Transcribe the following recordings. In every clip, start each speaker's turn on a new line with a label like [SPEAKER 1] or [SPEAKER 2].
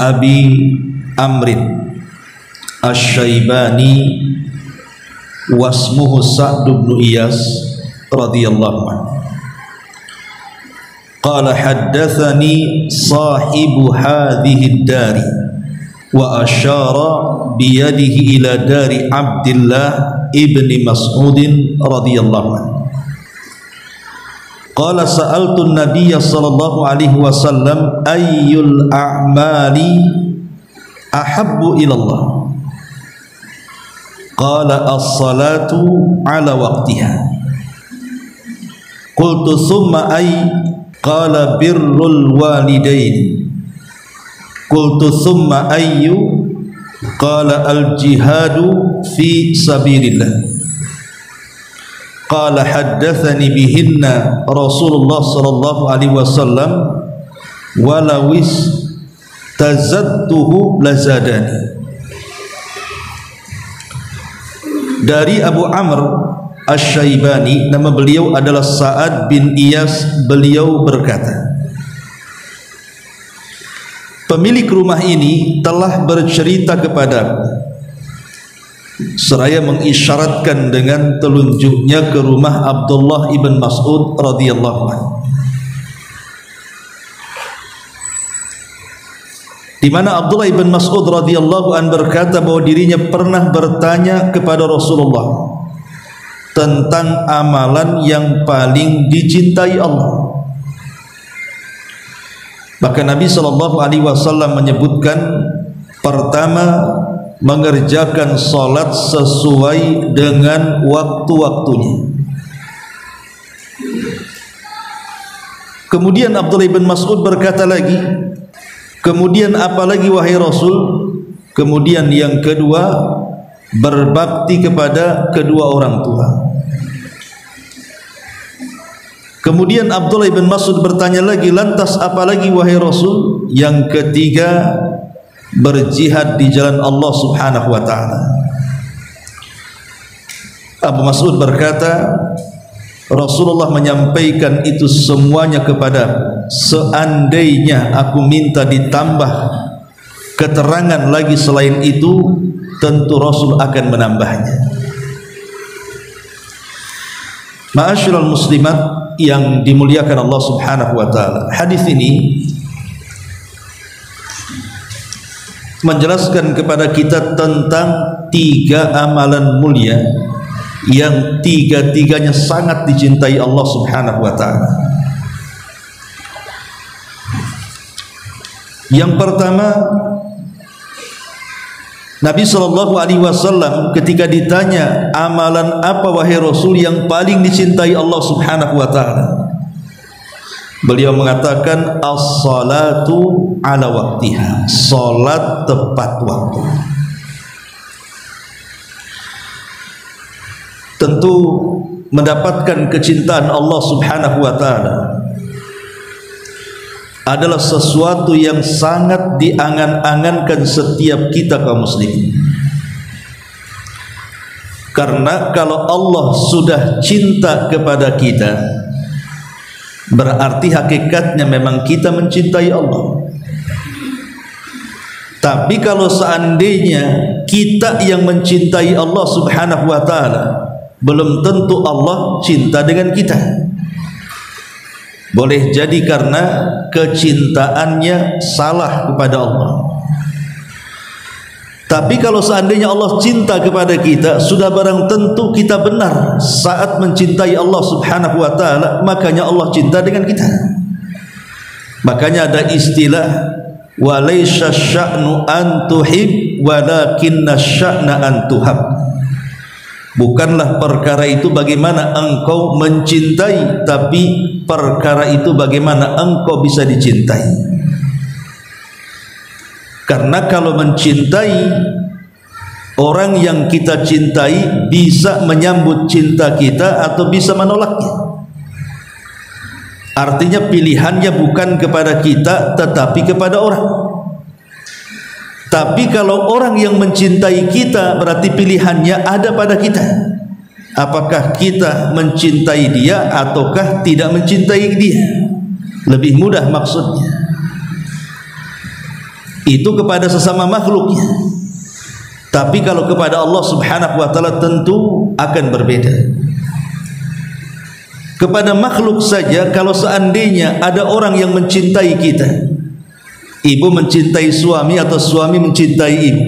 [SPEAKER 1] Abi Amrin Asy-Syaibani wasmuhu Sa'd bin Iyas radhiyallahu anhu qala haddatsani sahibu hadhihi ad-dari wa asyara biyadihi ila dari Abdullah ibni Mas'ud radhiyallahu anhu qala sa'altu an-nabiyya sallallahu alaihi wasallam ayyul a'mali ahabbu ila Allah qala as-salatu ala waqtiha qultu thumma ay qala birrul walidain qultu thumma ayyu qala al-jihadu fi sabilillah qala haddatsani bihinna Rasulullah sallallahu alaihi wasallam walawis tazattuhu lazadani. Dari Abu Amr Asy-Syaibani, nama beliau adalah Sa'ad bin Iyas, beliau berkata, pemilik rumah ini telah bercerita kepadaku seraya mengisyaratkan dengan telunjuknya ke rumah Abdullah ibn Mas'ud radhiyallahu anhu, di mana Abdullah ibn Mas'ud radhiyallahu anhu berkata bahwa dirinya pernah bertanya kepada Rasulullah tentang amalan yang paling dicintai Allah. Maka Nabi sallallahu alaihi wasallam menyebutkan, pertama, mengerjakan salat sesuai dengan waktu-waktunya. Kemudian Abdullah ibn Mas'ud berkata lagi, kemudian apalagi wahai Rasul? Kemudian yang kedua, berbakti kepada kedua orang tua. Kemudian Abdullah ibn Mas'ud bertanya lagi, lantas apalagi wahai Rasul? Yang ketiga, berjihad di jalan Allah subhanahu wa ta'ala. Abu Mas'ud berkata, Rasulullah menyampaikan itu semuanya kepada, seandainya aku minta ditambah keterangan lagi selain itu, tentu Rasul akan menambahnya. Ma'asyiral muslimat yang dimuliakan Allah subhanahu wa ta'ala, hadis ini menjelaskan kepada kita tentang tiga amalan mulia yang tiga-tiganya sangat dicintai Allah subhanahu wa ta'ala. Yang pertama, Nabi sallallahu alaihi wasallam ketika ditanya, amalan apa wahai Rasul yang paling dicintai Allah subhanahu wa ta'ala, beliau mengatakan as-salatu ala waqtiha, salat tepat waktu. Tentu mendapatkan kecintaan Allah subhanahu wa ta'ala adalah sesuatu yang sangat diangan-angankan setiap kita kaum muslimin. Karena kalau Allah sudah cinta kepada kita, berarti hakikatnya memang kita mencintai Allah. Tapi kalau seandainya kita yang mencintai Allah subhanahu wa ta'ala, belum tentu Allah cinta dengan kita. Boleh jadi karena kecintaannya salah kepada Allah. Tapi kalau seandainya Allah cinta kepada kita, sudah barang tentu kita benar saat mencintai Allah subhanahu wa ta'ala, makanya Allah cinta dengan kita. Makanya ada istilah, walaysa sya'nu an tuhib walakinna sya'na an tuhab. Bukanlah perkara itu bagaimana engkau mencintai, tapi perkara itu bagaimana engkau bisa dicintai. Karena kalau mencintai, orang yang kita cintai bisa menyambut cinta kita atau bisa menolaknya. Artinya pilihannya bukan kepada kita tetapi kepada orang. Tapi kalau orang yang mencintai kita, berarti pilihannya ada pada kita. Apakah kita mencintai dia ataukah tidak mencintai dia? Lebih mudah maksudnya. itu kepada sesama makhluknya. Tapi kalau kepada Allah Subhanahu wa taala tentu akan berbeda. Kepada makhluk saja, kalau seandainya ada orang yang mencintai kita, ibu mencintai suami atau suami mencintai ibu,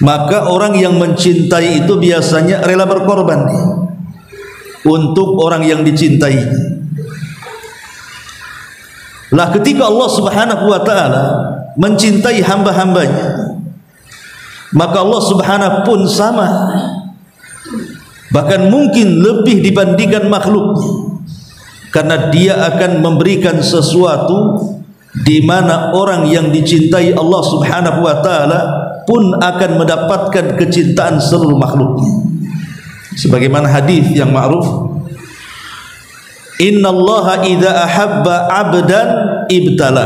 [SPEAKER 1] maka orang yang mencintai itu biasanya rela berkorban untuk orang yang dicintai. Lah ketika Allah Subhanahu wa taala mencintai hamba-hambanya, maka Allah Subhanahu pun sama, bahkan mungkin lebih dibandingkan makhluknya, karena dia akan memberikan sesuatu di mana orang yang dicintai Allah Subhanahu wa taala pun akan mendapatkan kecintaan seluruh makhluknya. Sebagaimana hadis yang ma'ruf, innallaha idza ahabba 'abdan ibtala,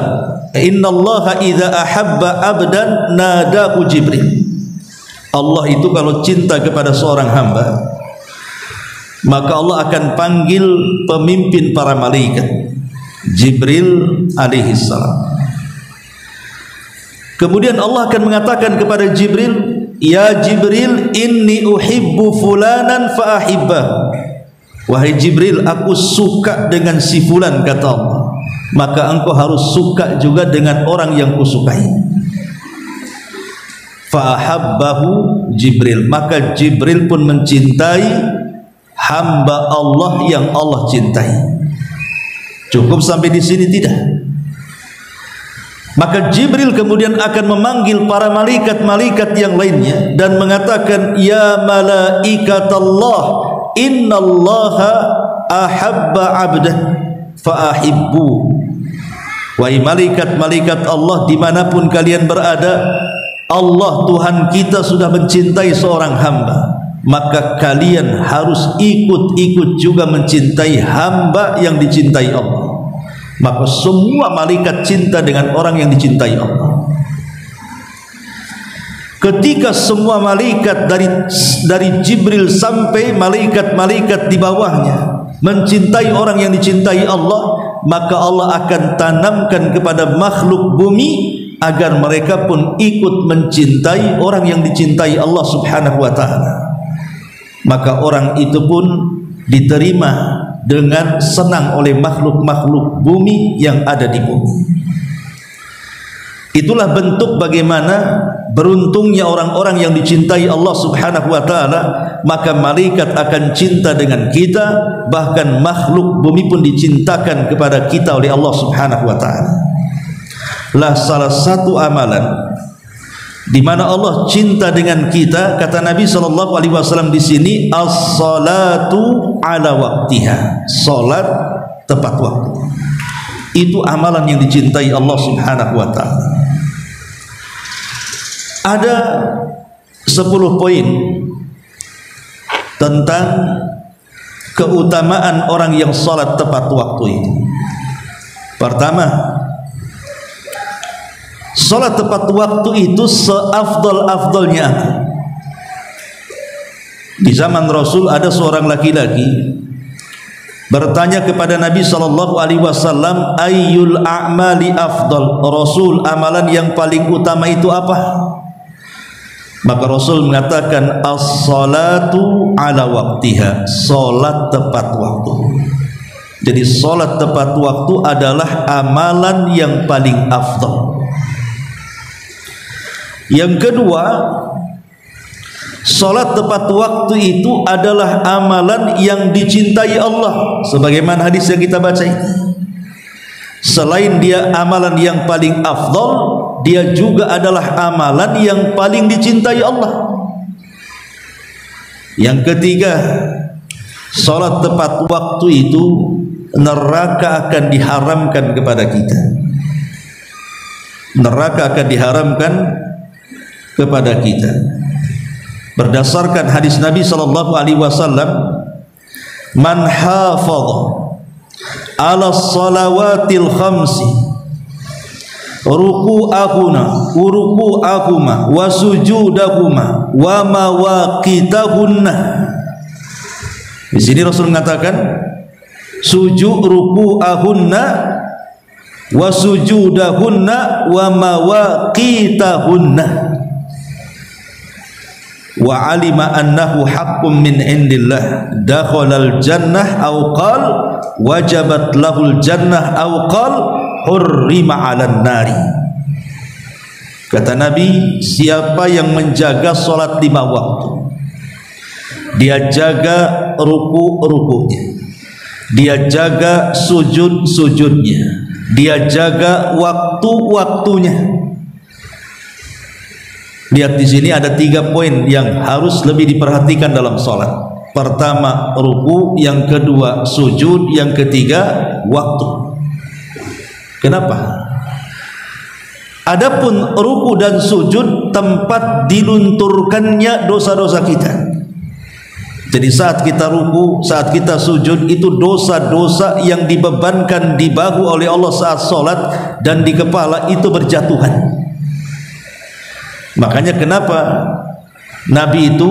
[SPEAKER 1] innallaha idza ahabba 'abdan nadahu Jibril. Allah itu kalau cinta kepada seorang hamba, maka Allah akan panggil pemimpin para malaikat, Jibril alaihi salam. Kemudian Allah akan mengatakan kepada Jibril, ya Jibril, inni uhibbu fulanan fa ahibbah. Wahai Jibril, aku suka dengan si fulan, kata Allah, maka engkau harus suka juga dengan orang yang kusukai. Fa ahabbahu Jibril, maka Jibril pun mencintai hamba Allah yang Allah cintai. Cukup sampai di sini? Tidak. Maka Jibril kemudian akan memanggil para malaikat-malaikat yang lainnya dan mengatakan, ya malaikatallah, innallaha ahabba 'abdan fa ahibbu. Wahai malaikat-malaikat Allah, dimanapun kalian berada, Allah Tuhan kita sudah mencintai seorang hamba, maka kalian harus ikut-ikut juga mencintai hamba yang dicintai Allah. Maka semua malaikat cinta dengan orang yang dicintai Allah. Ketika semua malaikat dari Jibril sampai malaikat-malaikat di bawahnya mencintai orang yang dicintai Allah, maka Allah akan tanamkan kepada makhluk bumi agar mereka pun ikut mencintai orang yang dicintai Allah Subhanahu wa taala. Maka orang itu pun diterima dengan senang oleh makhluk-makhluk bumi yang ada di bumi. Itulah bentuk bagaimana beruntungnya orang-orang yang dicintai Allah Subhanahu wa taala. Maka malaikat akan cinta dengan kita, bahkan makhluk bumi pun dicintakan kepada kita oleh Allah Subhanahu wa taala. Lah salah satu amalan di mana Allah cinta dengan kita, kata Nabi sallallahu alaihi wasallam di sini, as-salatu ala waqtiha, salat tepat waktu. Itu amalan yang dicintai Allah Subhanahu wa taala. Ada 10 poin tentang keutamaan orang yang salat tepat waktu itu. Pertama, salat tepat waktu itu seafdal-afdalnya. Di zaman Rasul ada seorang laki-laki bertanya kepada Nabi sallallahu alaihi wasallam, ayyul a'mali afdal? Rasul, amalan yang paling utama itu apa? Maka Rasul mengatakan, as-salatu ala waqtiha, salat tepat waktu. Jadi salat tepat waktu adalah amalan yang paling afdal. Yang kedua, salat tepat waktu itu adalah amalan yang dicintai Allah, sebagaimana hadis yang kita baca ini. Selain dia amalan yang paling afdal, dia juga adalah amalan yang paling dicintai Allah. Yang ketiga, salat tepat waktu itu neraka akan diharamkan kepada kita. Neraka akan diharamkan kepada kita. Berdasarkan hadis Nabi sallallahu alaihi wasallam, man hafadha ala salawatil khamsi ruku'ahuma wa sujudahuma wa mawaqitahunna. Di sini Rasul mengatakan sujud ruku'ahunna wa sujudahunna wa mawaqitahunna wa alima annahu haqqun min indillah dakhalal jannah aw qal wajabat lahul jannah aw qal hurrima 'alan nari. Kata Nabi, siapa yang menjaga salat 5 waktu, dia jaga ruku-rukunya, dia jaga sujud-sujudnya, dia jaga waktu-waktunya. Lihat di sini ada 3 poin yang harus lebih diperhatikan dalam salat. Pertama ruku, yang kedua sujud, yang ketiga waktu. Kenapa? Adapun ruku dan sujud tempat dilunturkannya dosa-dosa kita. Jadi saat kita ruku, saat kita sujud, itu dosa-dosa yang dibebankan di bahu oleh Allah saat solat, dan di kepala itu berjatuhan. Makanya kenapa Nabi itu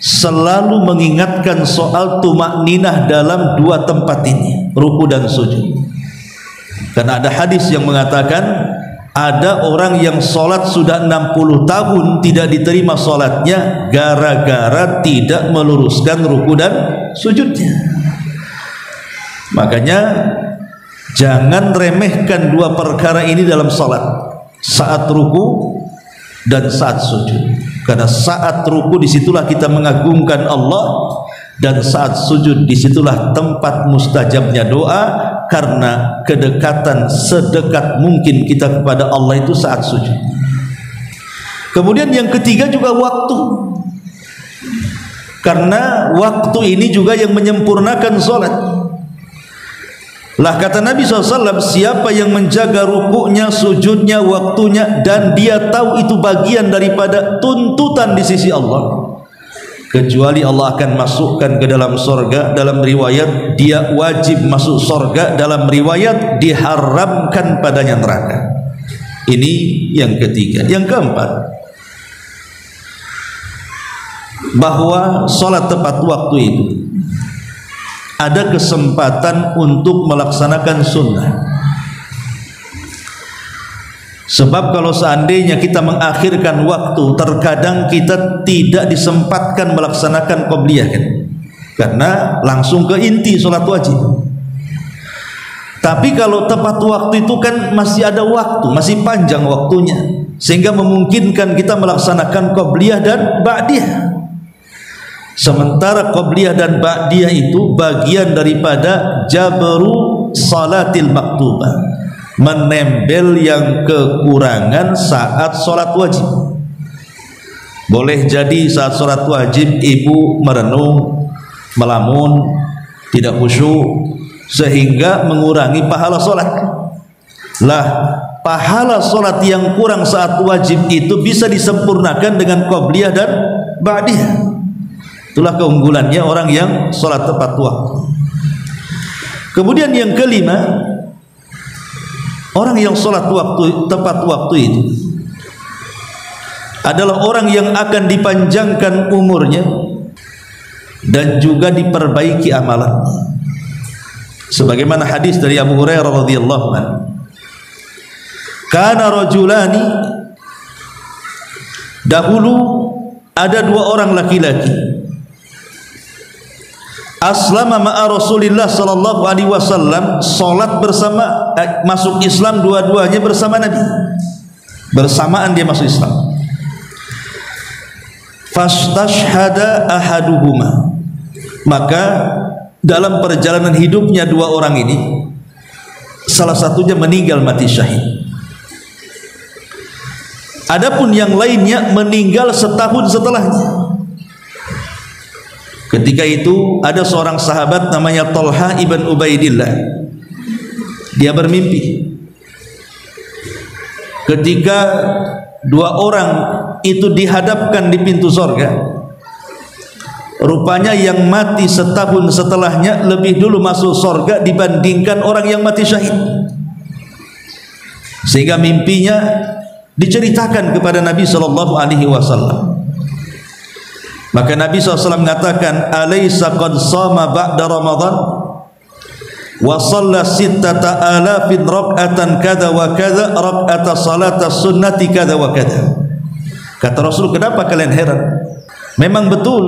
[SPEAKER 1] selalu mengingatkan soal tumakninah dalam 2 tempat ini, ruku dan sujud. Karena ada hadis yang mengatakan ada orang yang solat sudah 60 tahun tidak diterima solatnya gara-gara tidak meluruskan ruku dan sujudnya. Makanya jangan remehkan 2 perkara ini dalam solat, saat ruku dan saat sujud. Karena saat ruku disitulah kita mengagungkan Allah, dan saat sujud disitulah tempat mustajabnya doa, karena kedekatan sedekat mungkin kita kepada Allah itu saat sujud. Kemudian yang ketiga juga waktu, karena waktu ini juga yang menyempurnakan solat. Lah kata Nabi SAW, siapa yang menjaga rukuknya, sujudnya, waktunya, dan dia tahu itu bagian daripada tuntutan di sisi Allah, kecuali Allah akan masukkan ke dalam sorga. Dalam riwayat dia wajib masuk sorga, dalam riwayat diharamkan padanya neraka. Ini yang ketiga. Yang keempat, bahwa sholat tepat waktu itu ada kesempatan untuk melaksanakan sunnah. Sebab kalau seandainya kita mengakhirkan waktu, terkadang kita tidak disempatkan melaksanakan qobliyah kan? Karena langsung ke inti sholat wajib. Tapi kalau tepat waktu itu kan masih ada waktu, masih panjang waktunya, sehingga memungkinkan kita melaksanakan qobliyah dan ba'diyah. Sementara qobliyah dan ba'diyah itu bagian daripada jabru salatil maktubah, menembel yang kekurangan saat sholat wajib. Boleh jadi saat sholat wajib ibu merenung, melamun, tidak khusyuk, sehingga mengurangi pahala sholat. Lah, pahala sholat yang kurang saat wajib itu bisa disempurnakan dengan qobliyah dan ba'diyah. Itulah keunggulannya orang yang sholat tepat waktu. Kemudian yang kelima, orang yang sholat tepat waktu itu adalah orang yang akan dipanjangkan umurnya dan juga diperbaiki amalannya. Sebagaimana hadis dari Abu Hurairah radhiyallahu anhu, kana rajulani, dahulu ada 2 orang laki-laki, aslama ma'a Rasulillah sallallahu alaihi wasallam, salat bersama, masuk Islam dua-duanya bersama Nabi, bersamaan dia masuk Islam. Fastashhada ahaduhuma, maka dalam perjalanan hidupnya 2 orang ini, salah satunya meninggal mati syahid. Adapun yang lainnya meninggal setahun setelahnya. Ketika itu ada seorang sahabat namanya Talha ibn Ubaidillah. Dia bermimpi ketika 2 orang itu dihadapkan di pintu sorga. Rupanya yang mati setahun setelahnya lebih dulu masuk sorga dibandingkan orang yang mati syahid. Sehingga mimpinya diceritakan kepada Nabi SAW. Maka Nabi SAW mengatakan, alaysa qad sama ba'da Ramadan, wa shalla 6,000 rak'atan kadza wa kadza rak'ata salata sunnati kadza wa kadza. Kata Rasul, kenapa kalian heran? Memang betul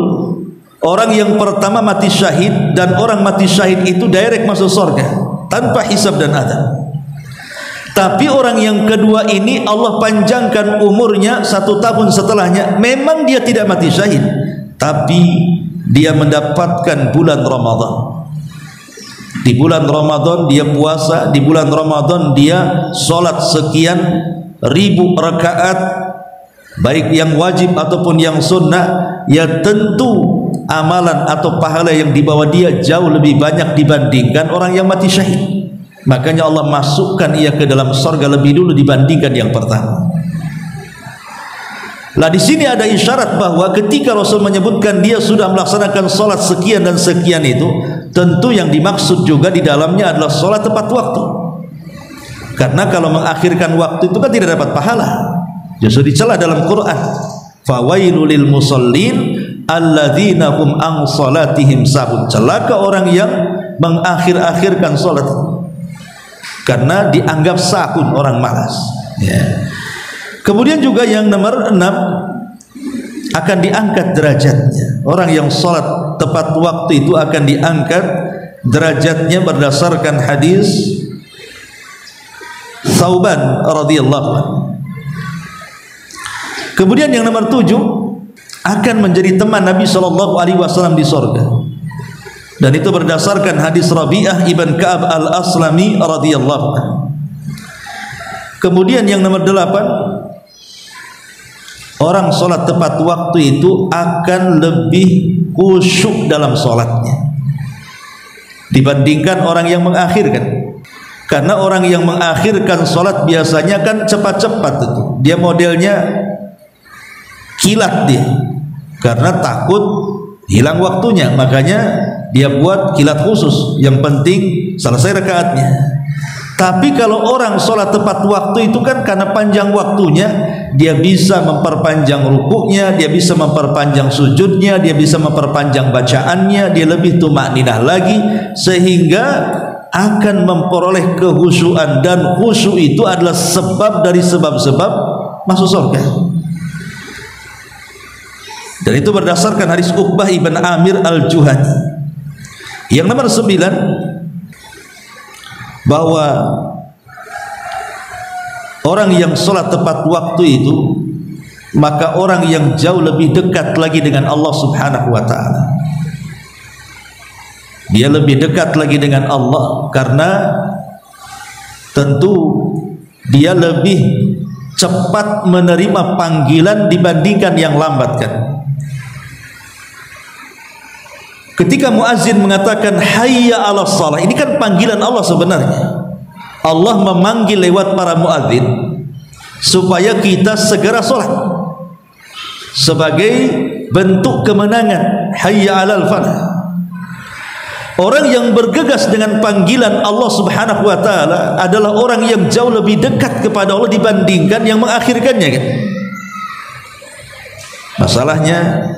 [SPEAKER 1] orang yang pertama mati syahid, dan orang mati syahid itu direct masuk surga tanpa hisab dan adab. Tapi orang yang kedua ini Allah panjangkan umurnya 1 tahun setelahnya. Memang dia tidak mati syahid, tapi dia mendapatkan bulan Ramadan. Di bulan Ramadan dia puasa, di bulan Ramadan dia sholat sekian ribu rakaat, baik yang wajib ataupun yang sunnah. Ya tentu amalan atau pahala yang dibawa dia jauh lebih banyak dibandingkan orang yang mati syahid. Makanya Allah masukkan ia ke dalam surga lebih dulu dibandingkan yang pertama. Lah di sini ada isyarat bahwa ketika Rasul menyebutkan dia sudah melaksanakan sholat sekian dan sekian itu, tentu yang dimaksud juga di dalamnya adalah sholat tepat waktu. Karena kalau mengakhirkan waktu itu kan tidak dapat pahala. Justru dicela dalam Quran, fawailul lil musallin alladzina hum an salatihim sahun. Celaka orang yang mengakhir-akhirkan sholat karena dianggap sahun, orang malas. Ya. Kemudian juga yang nomor 6, akan diangkat derajatnya. Orang yang sholat tepat waktu itu akan diangkat derajatnya berdasarkan hadis Tsauban radhiyallahu anhu. Kemudian yang nomor 7, akan menjadi teman Nabi SAW di surga. Dan itu berdasarkan hadis Rabi'ah ibn Ka'ab al-Aslami radhiyallahu anhu. Kemudian yang nomor 8, orang sholat tepat waktu itu akan lebih khusyuk dalam sholatnya dibandingkan orang yang mengakhirkan. Karena orang yang mengakhirkan sholat biasanya kan cepat-cepat itu, dia modelnya kilat dia, karena takut hilang waktunya, makanya dia buat kilat khusus, yang penting selesai rakaatnya. Tapi kalau orang sholat tepat waktu itu kan karena panjang waktunya, dia bisa memperpanjang rukuknya, dia bisa memperpanjang sujudnya, dia bisa memperpanjang bacaannya, dia lebih tumakninah lagi, sehingga akan memperoleh kehusyuan. Dan khusyuk itu adalah sebab dari sebab-sebab masuk surga. Dan itu berdasarkan hadis Uqbah ibn Amir al-Juhani. Yang nomor 9, bahwa orang yang sholat tepat waktu itu, maka orang yang jauh lebih dekat lagi dengan Allah Subhanahu wa ta'ala. Dia lebih dekat lagi dengan Allah karena tentu dia lebih cepat menerima panggilan dibandingkan yang lambat kan. Ketika muazzin mengatakan hayya 'alas shalah, ini kan panggilan Allah sebenarnya. Allah memanggil lewat para muazzin supaya kita segera sholat sebagai bentuk kemenangan. Hayya 'alal falah. Orang yang bergegas dengan panggilan Allah Subhanahu wa ta'ala adalah orang yang jauh lebih dekat kepada Allah dibandingkan yang mengakhirkannya kan? Masalahnya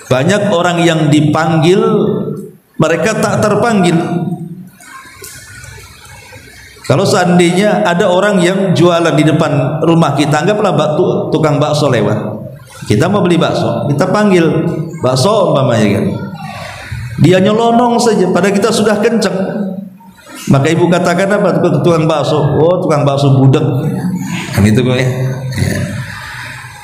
[SPEAKER 1] banyak orang yang dipanggil, mereka tak terpanggil. Kalau seandainya ada orang yang jualan di depan rumah kita, anggaplah tukang bakso lewat, kita mau beli bakso, kita panggil bakso umpamanya kan, dia nyelonong saja, pada kita sudah kencang, maka ibu katakan apa? Tukang bakso, oh tukang bakso budek kan, itu ya.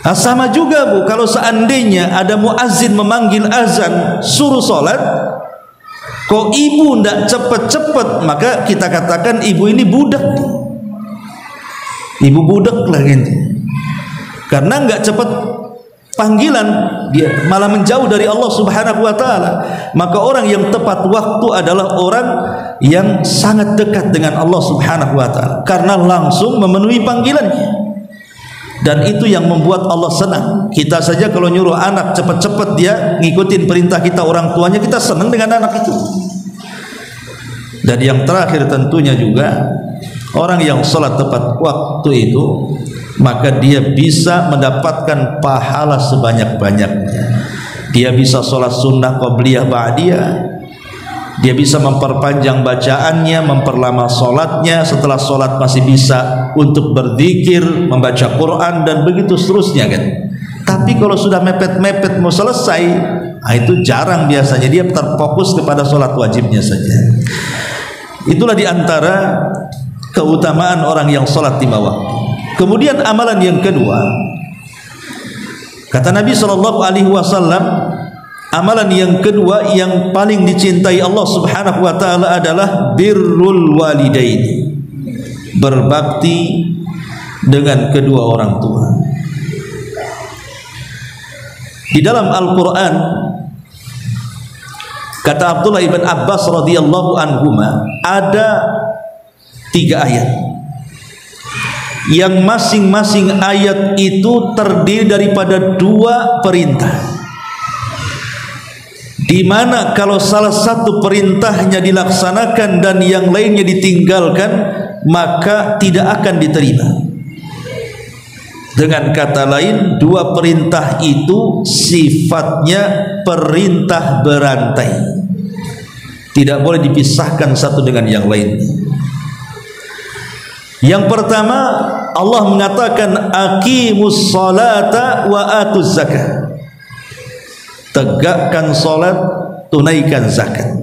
[SPEAKER 1] Nah, sama juga Bu, kalau seandainya ada muazzin memanggil azan suruh sholat, kok ibu ndak cepet-cepet, maka kita katakan ibu ini budak, ibu budak lah gitu. Karena nggak cepet panggilan, dia malah menjauh dari Allah Subhanahu wa ta'ala. Maka orang yang tepat waktu adalah orang yang sangat dekat dengan Allah Subhanahu wa ta'ala karena langsung memenuhi panggilannya. Dan itu yang membuat Allah senang. Kita saja kalau nyuruh anak cepat-cepat dia ngikutin perintah kita, orang tuanya, kita senang dengan anak itu. Dan yang terakhir tentunya juga orang yang sholat tepat waktu itu, maka dia bisa mendapatkan pahala sebanyak-banyaknya. Dia bisa sholat sunnah qabliyah ba'diyah, Dia bisa memperpanjang bacaannya, memperlama sholatnya. Setelah sholat masih bisa untuk berzikir, membaca Quran, dan begitu seterusnya kan. Tapi kalau sudah mepet-mepet mau selesai, itu jarang biasanya. Dia terfokus kepada sholat wajibnya saja. Itulah diantara keutamaan orang yang sholat lima waktu. Kemudian amalan yang kedua, kata Nabi SAW, amalan yang kedua yang paling dicintai Allah Subhanahu wa taala adalah birrul walidain, berbakti dengan kedua orang tua. Di dalam Al-Quran, kata Abdullah ibn Abbas radhiyallahu anhuma, ada 3 ayat yang masing-masing ayat itu terdiri daripada 2 perintah, di mana kalau salah satu perintahnya dilaksanakan dan yang lainnya ditinggalkan, maka tidak akan diterima. Dengan kata lain, 2 perintah itu sifatnya perintah berantai, tidak boleh dipisahkan satu dengan yang lainnya. Yang pertama, Allah mengatakan aqimus salata wa atuz zakat. Tegakkan salat, tunaikan zakat.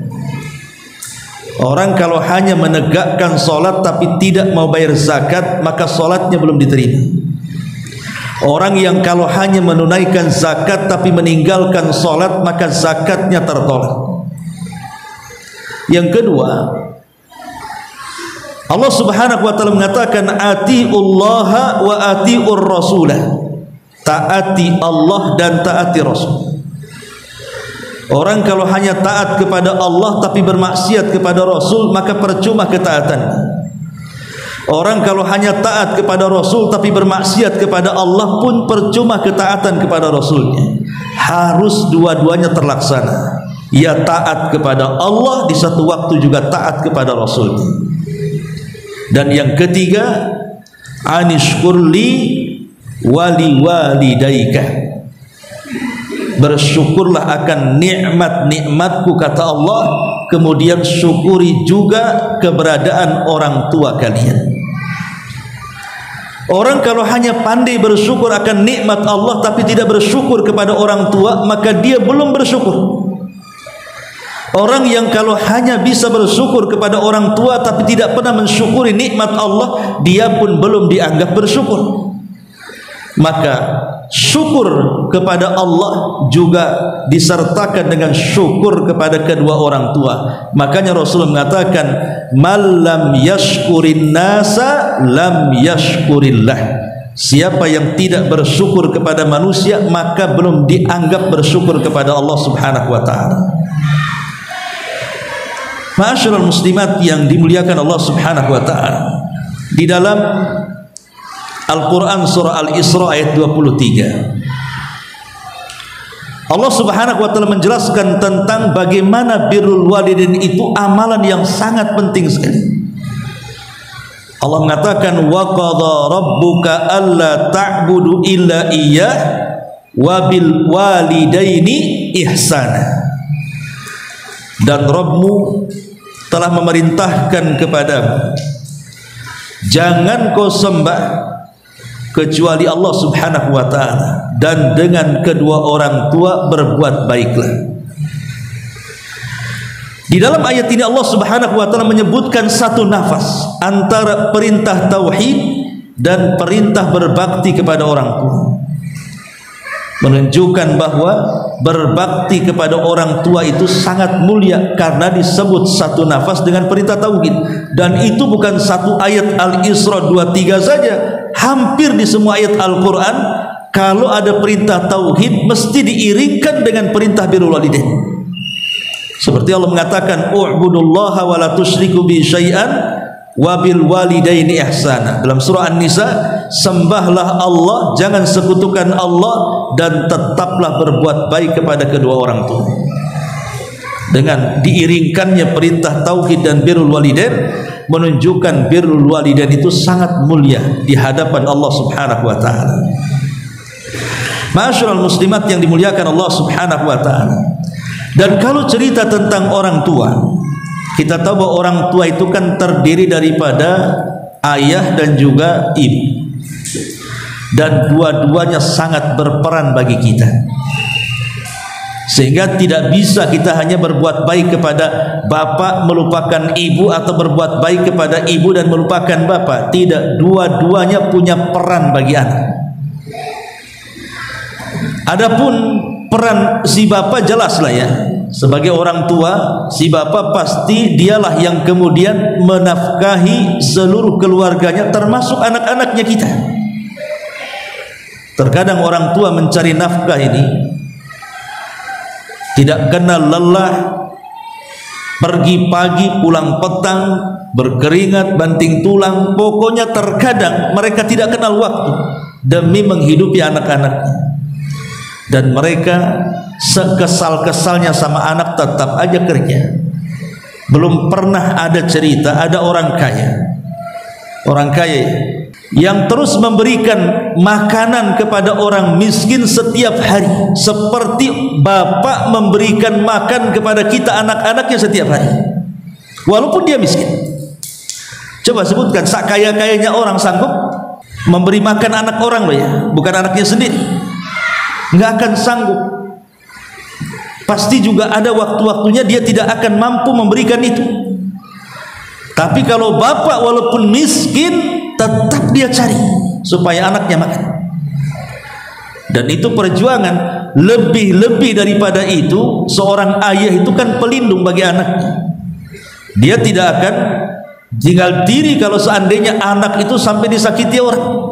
[SPEAKER 1] Orang kalau hanya menegakkan salat tapi tidak mau bayar zakat, maka salatnya belum diterima. Orang yang kalau hanya menunaikan zakat tapi meninggalkan salat, maka zakatnya tertolak. Yang kedua, Allah Subhanahu wa taala mengatakan atiullaha wa atiur rasulah. Taati Allah dan taati Rasul. Orang kalau hanya taat kepada Allah tapi bermaksiat kepada Rasul, maka percuma ketaatannya. Orang kalau hanya taat kepada Rasul tapi bermaksiat kepada Allah pun percuma ketaatan kepada Rasulnya. Harus dua-duanya terlaksana. Ya taat kepada Allah, di satu waktu juga taat kepada Rasulnya. Dan yang ketiga, anishkurli wali walidaika. Bersyukurlah akan nikmat-nikmatku, kata Allah, kemudian syukuri juga keberadaan orang tua kalian. Orang kalau hanya pandai bersyukur akan nikmat Allah tapi tidak bersyukur kepada orang tua, maka dia belum bersyukur. Orang yang kalau hanya bisa bersyukur kepada orang tua tapi tidak pernah mensyukuri nikmat Allah, dia pun belum dianggap bersyukur. Maka syukur kepada Allah juga disertakan dengan syukur kepada kedua orang tua. Makanya Rasulullah mengatakan, "Man lam yashkurin nasa lam yashkurillah." Siapa yang tidak bersyukur kepada manusia, maka belum dianggap bersyukur kepada Allah Subhanahu wa taala. Ma'asyiral muslimat yang dimuliakan Allah Subhanahu wa taala, di dalam Al-Quran surah Al-Isra ayat 23, Allah Subhanahu wa taala menjelaskan tentang bagaimana birrul walidain itu amalan yang sangat penting sekali. Allah mengatakan, wa qadha rabbuka alla ta'budu illa iyyah wa bil walidaini ihsana. Dan Rabbmu telah memerintahkan kepadamu, jangan kau sembah kecuali Allah Subhanahu wa taala, dan dengan kedua orang tua berbuat baiklah. Di dalam ayat ini Allah Subhanahu wa taala menyebutkan satu nafas antara perintah tauhid dan perintah berbakti kepada orang tua, menunjukkan bahwa berbakti kepada orang tua itu sangat mulia karena disebut satu nafas dengan perintah tauhid. Dan itu bukan satu ayat Al-Isra 23 saja. Hampir di semua ayat Al-Quran, kalau ada perintah tauhid mesti diiringkan dengan perintah birrul walidain. Seperti Allah mengatakan, u'budullaha wa la tusyriku bi syai'an wa bil walidaini ihsana. Dalam surah An-Nisa, sembahlah Allah, jangan sekutukan Allah, dan tetaplah berbuat baik kepada kedua orang tua. Dengan diiringkannya perintah tauhid dan birrul walidain, menunjukkan birrul walidain itu sangat mulia di hadapan Allah Subhanahu wa taala. Ma'asyiral muslimat yang dimuliakan Allah Subhanahu wa taala. Dan kalau cerita tentang orang tua, Kita tahu bahwa orang tua itu kan terdiri daripada ayah dan juga ibu, dan dua-duanya sangat berperan bagi kita, sehingga tidak bisa kita hanya berbuat baik kepada bapak melupakan ibu, atau berbuat baik kepada ibu dan melupakan bapak. Tidak, dua-duanya punya peran bagi anak. Adapun peran si bapak jelaslah ya, sebagai orang tua, si bapak pasti dialah yang kemudian menafkahi seluruh keluarganya, termasuk anak-anaknya kita. Terkadang orang tua mencari nafkah ini tidak kenal lelah, pergi pagi pulang petang, berkeringat banting tulang, pokoknya terkadang mereka tidak kenal waktu demi menghidupi anak-anaknya. Dan mereka sekesal-kesalnya sama anak tetap aja kerja. Belum pernah ada cerita ada orang kaya yang terus memberikan makanan kepada orang miskin setiap hari, seperti bapak memberikan makan kepada kita anak-anaknya setiap hari, walaupun dia miskin. Coba sebutkan, sak kaya-kayanya orang sanggup memberi makan anak orang loh ya, bukan anaknya sendiri. Nggak akan sanggup. Pasti juga ada waktu-waktunya dia tidak akan mampu memberikan itu. Tapi kalau bapak walaupun miskin, tetap dia cari supaya anaknya makan. Dan itu perjuangan. Lebih-lebih daripada itu, seorang ayah itu kan pelindung bagi anaknya. Dia tidak akan tinggal diri kalau seandainya anak itu sampai disakiti orang.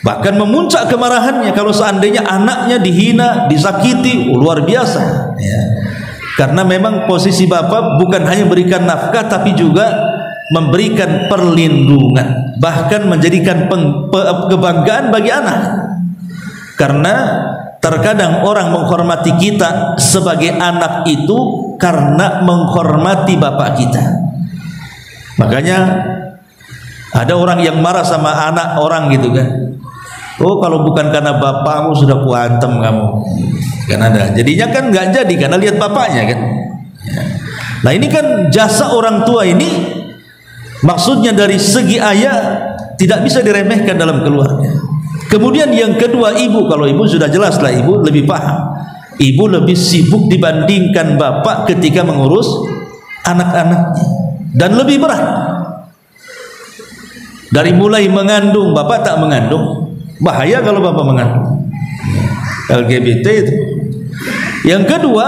[SPEAKER 1] Bahkan memuncak kemarahannya kalau seandainya anaknya dihina, disakiti, luar biasa ya. Karena memang posisi bapak bukan hanya memberikan nafkah, tapi juga memberikan perlindungan, bahkan menjadikan kebanggaan bagi anak. Karena terkadang orang menghormati kita sebagai anak itu karena menghormati bapak kita. Makanya ada orang yang marah sama anak orang gitu kan, oh kalau bukan karena bapakmu sudah kuantem kamu, kan ada. Jadinya kan nggak jadi karena lihat bapaknya kan. Nah ini kan jasa orang tua ini, maksudnya dari segi ayah tidak bisa diremehkan dalam keluarga. Kemudian yang kedua ibu, kalau ibu sudah jelas lah, ibu lebih paham. Ibu lebih sibuk dibandingkan bapak ketika mengurus anak-anaknya, dan lebih berat. Dari mulai mengandung, bapak tak mengandung, bahaya kalau bapak mengandung, LGBT itu. Yang kedua,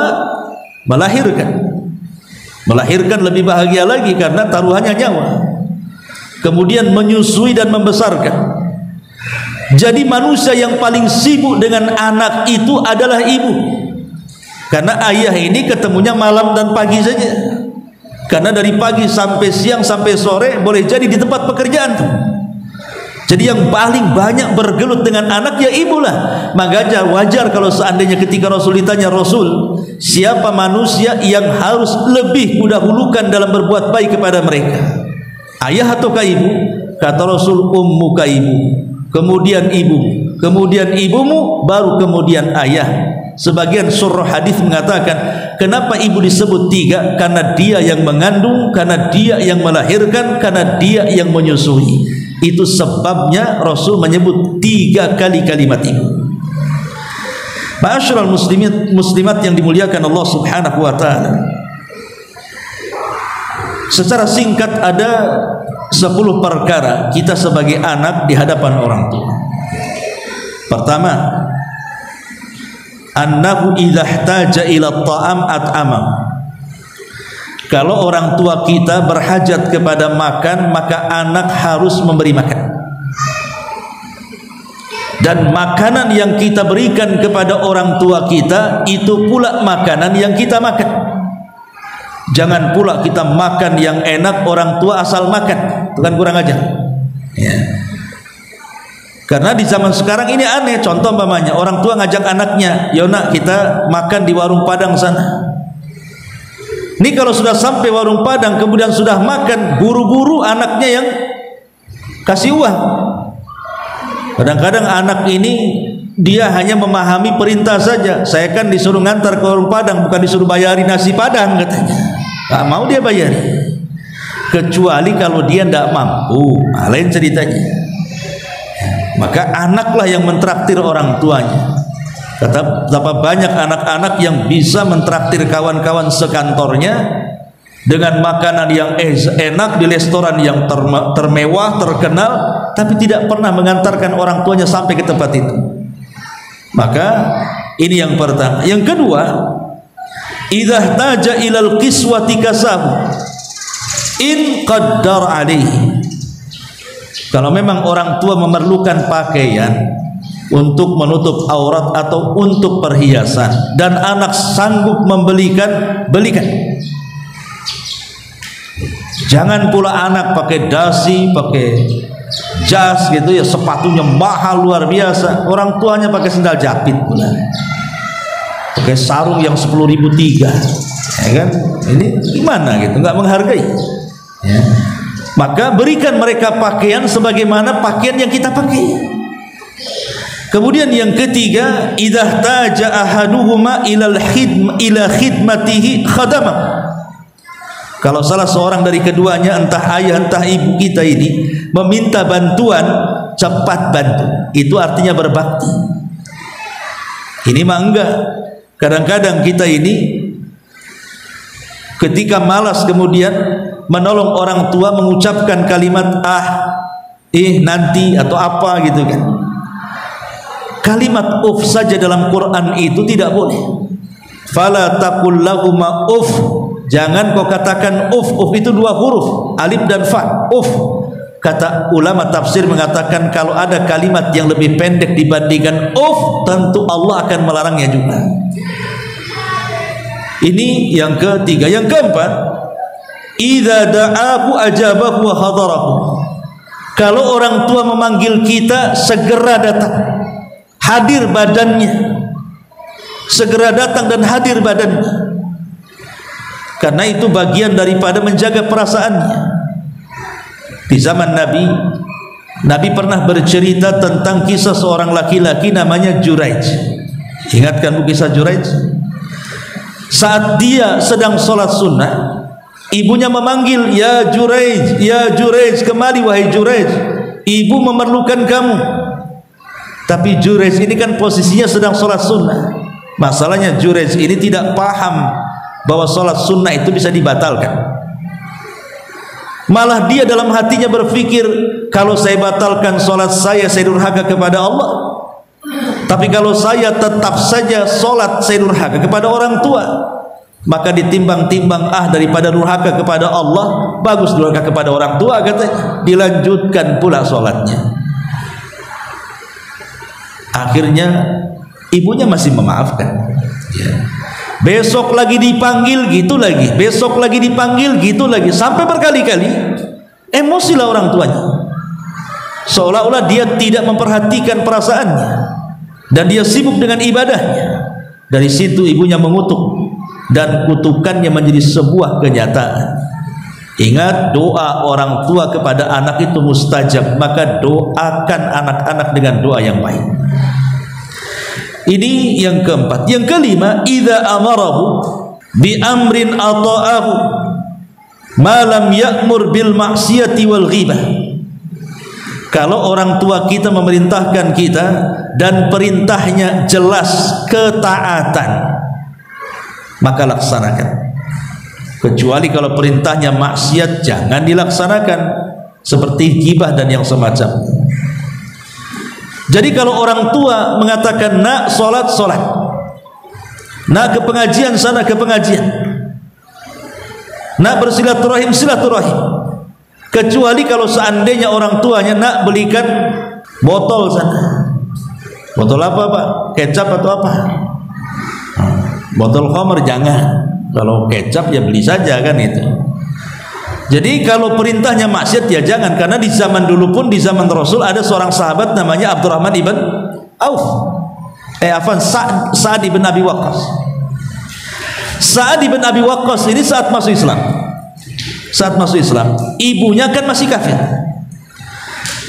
[SPEAKER 1] melahirkan lebih bahagia lagi karena taruhannya nyawa. Kemudian menyusui dan membesarkan. Jadi manusia yang paling sibuk dengan anak itu adalah ibu, karena ayah ini ketemunya malam dan pagi saja. Karena dari pagi sampai siang sampai sore boleh jadi di tempat pekerjaan tuh. Jadi yang paling banyak bergelut dengan anak ya ibulah. Makanya wajar kalau seandainya ketika Rasul ditanya, Rasul, siapa manusia yang harus lebih kudahulukan dalam berbuat baik kepada mereka, ayah ataukah ibu? Kata Rasul, ummuka ibu, kemudian ibu, kemudian ibumu, baru kemudian ayah. Sebagian surah hadis mengatakan, kenapa ibu disebut tiga? Karena dia yang mengandung, karena dia yang melahirkan, karena dia yang menyusui. Itu sebabnya Rasul menyebut 3 kali kalimat ibu. Ma'asyiral muslimat yang dimuliakan Allah Subhanahu wa taala. Secara singkat ada 10 perkara kita sebagai anak di hadapan orang tua. Pertama, annahu idza ihtaja ila ta'am at'ama. Kalau orang tua kita berhajat kepada makan, maka anak harus memberi makan. Dan makanan yang kita berikan kepada orang tua kita, itu pula makanan yang kita makan. Jangan pula kita makan yang enak, orang tua asal makan, itu kan kurang ajar ya. Karena di zaman sekarang ini aneh. Contoh umpamanya orang tua ngajak anaknya, "Yona, kita makan di warung Padang sana." Ini kalau sudah sampai warung Padang kemudian sudah makan, buru-buru anaknya yang kasih uang. Kadang-kadang anak ini dia hanya memahami perintah saja. Saya kan disuruh ngantar ke warung Padang, bukan disuruh bayari nasi Padang katanya. nggak mau dia bayar. Kecuali kalau dia tidak mampu, lain ceritanya. Maka anaklah yang mentraktir orang tuanya. Betapa banyak anak-anak yang bisa mentraktir kawan-kawan sekantornya dengan makanan yang enak di restoran yang termewah, terkenal, tapi tidak pernah mengantarkan orang tuanya sampai ke tempat itu. Maka ini yang pertama. Yang kedua, idza taja ilal qiswati kasahu in qaddar alaihi. Kalau memang orang tua memerlukan pakaian untuk menutup aurat atau untuk perhiasan dan anak sanggup membelikan, belikan. Jangan pula anak pakai dasi, pakai jas gitu ya, sepatunya mahal luar biasa, orang tuanya pakai sendal jepit pula, pakai sarung yang 10.003, ya kan? Ini gimana gitu, nggak menghargai ya. Maka berikan mereka pakaian sebagaimana pakaian yang kita pakai. Kemudian yang ketiga, idza taja ahaduhuma ila khidmatihi khadama. Kalau salah seorang dari keduanya, entah ayah entah ibu kita ini, meminta bantuan, cepat bantu. Itu artinya berbakti. Ini mah enggak. Kadang-kadang kita ini ketika malas kemudian menolong orang tua, mengucapkan kalimat nanti atau apa gitu kan. Kalimat uf saja dalam Quran itu tidak boleh. Fala taqul lahuma uf. Jangan kau katakan uf. Uf itu 2 huruf, alif dan fa. Uf. Kata ulama tafsir mengatakan kalau ada kalimat yang lebih pendek dibandingkan uf, tentu Allah akan melarangnya juga. Ini yang ketiga. Yang keempat, idza da'ahu ajabahu wa hadarahu. Kalau orang tua memanggil kita, segera datang. Hadir badannya, segera datang dan hadir badannya, karena itu bagian daripada menjaga perasaannya. Di zaman Nabi pernah bercerita tentang kisah seorang laki-laki namanya Juraij. Ingatkan bu kisah Juraij? Saat dia sedang sholat sunnah, ibunya memanggil, ya Juraij, ya Juraij, kemari wahai Juraij, ibu memerlukan kamu. Tapi Juraij ini kan posisinya sedang sholat sunnah. Masalahnya Juraij ini tidak paham bahwa sholat sunnah itu bisa dibatalkan. Malah dia dalam hatinya berpikir, kalau saya batalkan sholat saya durhaka kepada Allah. Tapi kalau saya tetap saja sholat, saya durhaka kepada orang tua. Maka ditimbang-timbang, daripada durhaka kepada Allah, bagus durhaka kepada orang tua, katanya. Dilanjutkan pula sholatnya. Akhirnya ibunya masih memaafkan ya. Besok lagi dipanggil gitu lagi, besok lagi dipanggil gitu lagi, sampai berkali-kali. Emosilah orang tuanya, seolah-olah dia tidak memperhatikan perasaannya dan dia sibuk dengan ibadahnya. Dari situ ibunya mengutuk dan kutukannya menjadi sebuah kenyataan. Ingat, doa orang tua kepada anak itu mustajab, maka doakan anak-anak dengan doa yang baik. Ini yang keempat. Yang kelima, idza amarahu bi amrin ata'ahu ma lam ya'mur bil ma'siyati wal ghibah. Kalau orang tua kita memerintahkan kita dan perintahnya jelas ketaatan, maka laksanakan. Kecuali kalau perintahnya maksiat, jangan dilaksanakan, seperti ghibah dan yang semacam. Jadi kalau orang tua mengatakan nak sholat, sholat, nak ke pengajian sana ke pengajian, nak bersilaturahim silaturahim. Kecuali kalau seandainya orang tuanya nak belikan botol sana. Botol apa pak? Kecap atau apa? Botol khamr jangan. Kalau kecap ya beli saja kan itu. Jadi kalau perintahnya maksiat ya jangan, karena di zaman dulu pun, di zaman Rasul ada seorang sahabat namanya Abdurrahman ibn Auf. Sa'ad ibn Abi Waqqas. Sa'ad ibn Abi Waqqas ini saat masuk Islam. Saat masuk Islam, ibunya kan masih kafir.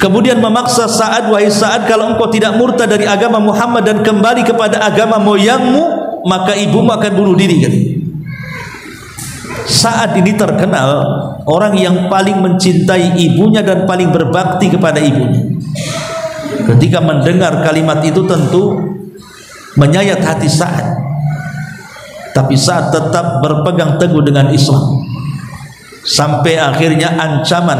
[SPEAKER 1] Kemudian memaksa Sa'ad, wahai Sa'ad, kalau engkau tidak murtad dari agama Muhammad dan kembali kepada agama moyangmu, maka ibumu akan bunuh diri kan. Sa'ad ini terkenal orang yang paling mencintai ibunya dan paling berbakti kepada ibunya. Ketika mendengar kalimat itu tentu menyayat hati Sa'ad, tapi Sa'ad tetap berpegang teguh dengan Islam sampai akhirnya ancaman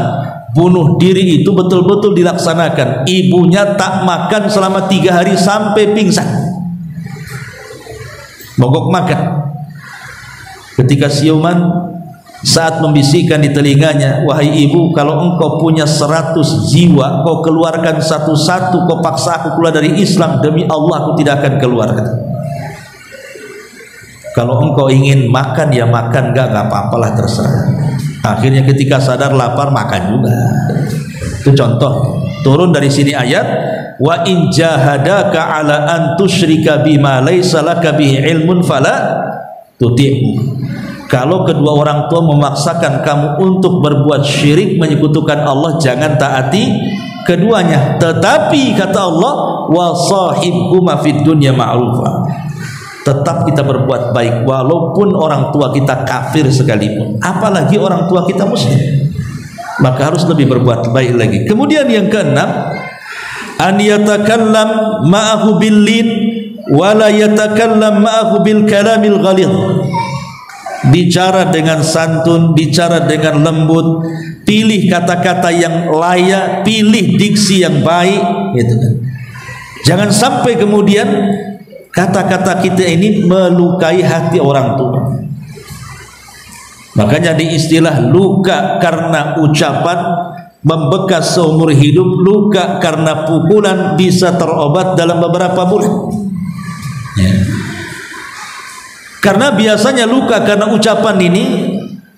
[SPEAKER 1] bunuh diri itu betul-betul dilaksanakan. Ibunya tak makan selama 3 hari sampai pingsan, mogok makan. Ketika siuman, Sa'ad membisikkan di telinganya, wahai ibu, kalau engkau punya 100 jiwa, kau keluarkan satu-satu, kau paksa aku keluar dari Islam, demi Allah aku tidak akan keluarkan. Kalau engkau ingin makan ya makan, enggak apa-apalah, terserah. Akhirnya ketika sadar lapar makan juga. Itu contoh. Turun dari sini ayat, wa in jahadaka ala an tusyrika bima laisa laka bihi ilmun fala tuti'hu. Kalau kedua orang tua memaksakan kamu untuk berbuat syirik, menyekutukan Allah, jangan taati keduanya. Tetapi kata Allah, wa sahibhuma fid dunya ma'rufa. Tetap kita berbuat baik walaupun orang tua kita kafir sekalipun, apalagi orang tua kita muslim, maka harus lebih berbuat baik lagi. Kemudian yang keenam, an yatakallam ma'ahu bil lin wa la yatakallam ma'ahu bil kalamil ghalidh. Bicara dengan santun, bicara dengan lembut, pilih kata-kata yang layak, pilih diksi yang baik, gitu kan. Jangan sampai kemudian kata-kata kita ini melukai hati orang tua. Makanya di istilah luka karena ucapan membekas seumur hidup, luka karena pukulan bisa terobat dalam beberapa bulan. Ya. Karena biasanya luka karena ucapan ini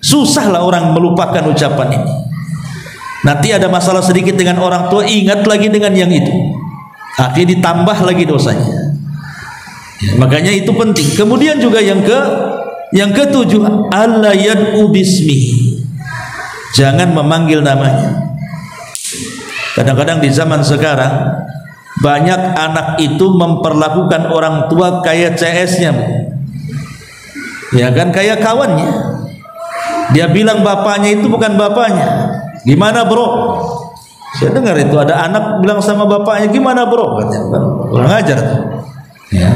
[SPEAKER 1] susahlah orang melupakan ucapan ini. Nanti ada masalah sedikit dengan orang tua, ingat lagi dengan yang itu, akhirnya ditambah lagi dosanya. Ya, makanya itu penting. Kemudian juga yang ketujuh, alla yad'u bismihi. Jangan memanggil namanya. Kadang-kadang di zaman sekarang banyak anak itu memperlakukan orang tua kayak CS-nya, ya kan, kayak kawannya. Dia bilang bapaknya itu bukan bapaknya. Gimana bro? Saya dengar itu ada anak bilang sama bapaknya, gimana bro? Katanya, kurang ajar. Ya.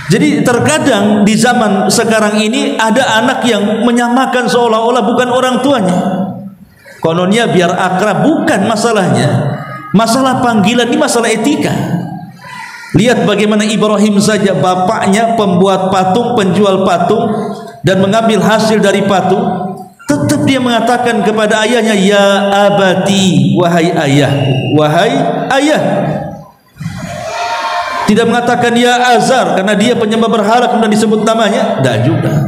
[SPEAKER 1] Jadi terkadang di zaman sekarang ini ada anak yang menyamakan seolah-olah bukan orang tuanya. Kononnya biar akrab, bukan masalahnya. Masalah panggilan ini masalah etika. Lihat bagaimana Ibrahim saja, bapaknya pembuat patung, penjual patung, dan mengambil hasil dari patung, tetap dia mengatakan kepada ayahnya, ya abati, wahai ayah, wahai ayah. Tidak mengatakan ya Azar karena dia penyembah berhala kemudian disebut namanya, tidak juga.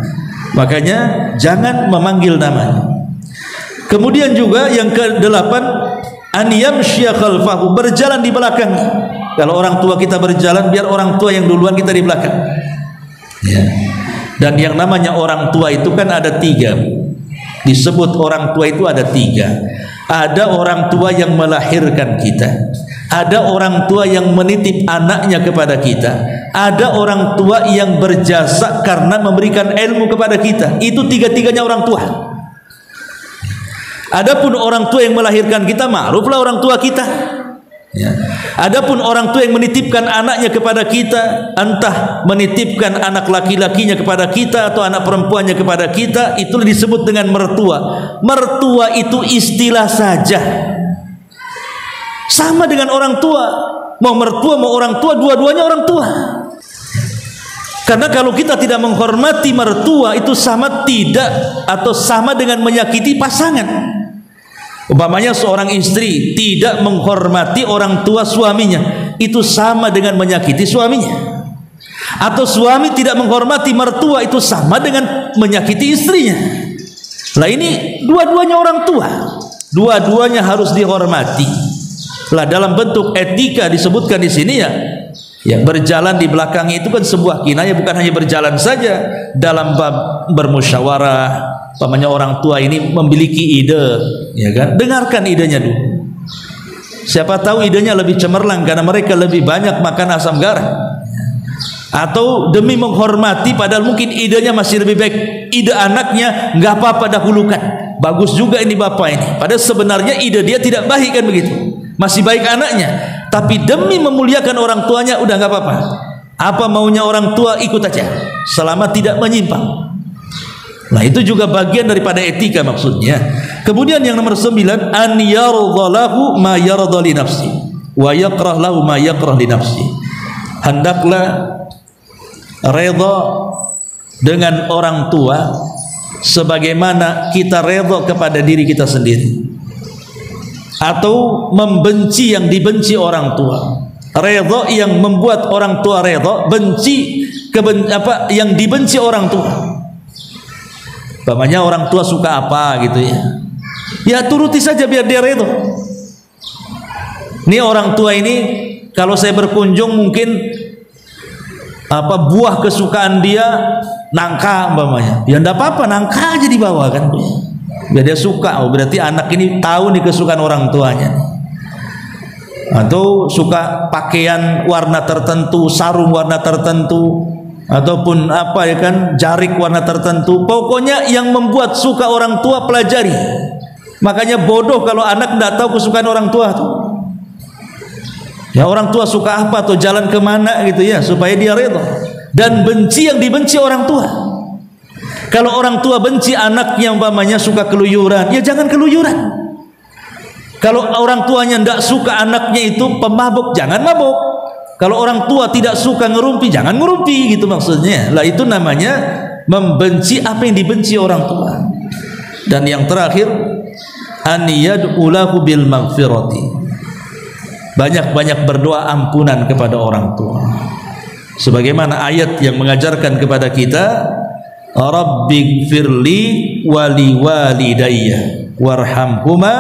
[SPEAKER 1] Makanya jangan memanggil namanya. Kemudian juga yang ke-8, an yamshiya khalfahu, berjalan di belakangnya. Kalau orang tua kita berjalan, biar orang tua yang duluan, kita di belakang. Ya. Dan yang namanya orang tua itu kan ada 3. Disebut orang tua itu ada 3. Ada orang tua yang melahirkan kita, ada orang tua yang menitip anaknya kepada kita, ada orang tua yang berjasa karena memberikan ilmu kepada kita. Itu 3-tiganya orang tua. Adapun orang tua yang melahirkan kita, ma'ruflah orang tua kita. Ya. Adapun orang tua yang menitipkan anaknya kepada kita, entah menitipkan anak laki-lakinya kepada kita atau anak perempuannya kepada kita, itu disebut dengan mertua. Mertua itu istilah saja, sama dengan orang tua. Mau mertua mau orang tua, dua-duanya orang tua. Karena kalau kita tidak menghormati mertua, itu sama tidak atau sama dengan menyakiti pasangan. Umpamanya seorang istri tidak menghormati orang tua suaminya, itu sama dengan menyakiti suaminya. Atau suami tidak menghormati mertua, itu sama dengan menyakiti istrinya. Lah ini dua-duanya orang tua, dua-duanya harus dihormati. Lah dalam bentuk etika disebutkan di sini ya berjalan di belakangnya itu kan sebuah kinayah, bukan hanya berjalan saja dalam bab bermusyawarah. Pamannya orang tua ini memiliki ide, ya kan? Dengarkan idenya dulu. Siapa tahu idenya lebih cemerlang karena mereka lebih banyak makan asam garam. atau demi menghormati, padahal mungkin idenya masih lebih baik ide anaknya, nggak apa-apa dahulukan, bagus juga ini bapak ini, padahal sebenarnya ide dia tidak baik kan begitu, masih baik anaknya, tapi demi memuliakan orang tuanya udah nggak apa-apa, apa maunya orang tua ikut aja selama tidak menyimpang. Nah itu juga bagian daripada etika maksudnya. Kemudian yang nomor 9, an yardhalahu ma yardha li nafsi wa yakrah lahu ma yakrah li nafsi. Hendaklah redha dengan orang tua sebagaimana kita redha kepada diri kita sendiri, atau membenci yang dibenci orang tua. Redha yang membuat orang tua redha, benci yang dibenci orang tua. Bapaknya orang tua suka apa gitu ya, ya turuti saja biar dia redha. Ini orang tua ini kalau saya berkunjung mungkin buah kesukaan dia nangka umpamanya, ya enggak apa-apa, nangka aja dibawa kan, biar dia suka. Oh berarti anak ini tahu nih kesukaan orang tuanya. Atau suka pakaian warna tertentu, sarung warna tertentu, ataupun apa ya kan, jarik warna tertentu, pokoknya yang membuat suka orang tua pelajari. Makanya bodoh kalau anak tidak tahu kesukaan orang tua tuh. Ya orang tua suka apa atau jalan kemana gitu ya, supaya dia redha. Dan benci yang dibenci orang tua. Kalau orang tua benci anaknya umpamanya suka keluyuran, ya jangan keluyuran. Kalau orang tuanya tidak suka anaknya itu pemabuk, jangan mabuk. Kalau orang tua tidak suka ngerumpi, jangan ngerumpi gitu maksudnya. Lah itu namanya membenci apa yang dibenci orang tua. Dan yang terakhir, an yad'ulahu bil maghfirati. Banyak-banyak berdoa ampunan kepada orang tua. Sebagaimana ayat yang mengajarkan kepada kita, Rabbighfirli wali walidayya warhamhuma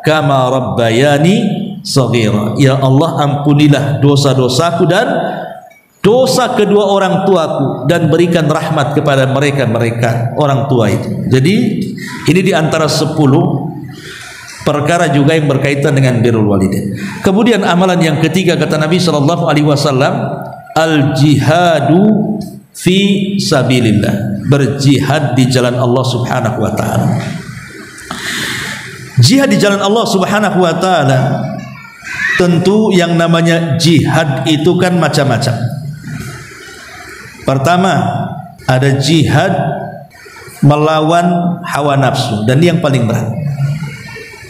[SPEAKER 1] kama rabbayani shaghira. Ya Allah, ampunilah dosa-dosaku dan dosa kedua orang tuaku, dan berikan rahmat kepada mereka orang tua itu. Jadi ini diantara 10 perkara juga yang berkaitan dengan birrul walidain. Kemudian amalan yang ketiga kata Nabi sallallahu alaihi wasallam, al jihadu fi sabilillah, berjihad di jalan Allah Subhanahu wa taala. Jihad di jalan Allah Subhanahu wa taala, tentu yang namanya jihad itu kan macam-macam. Pertama, ada jihad melawan hawa nafsu, dan ini yang paling berat.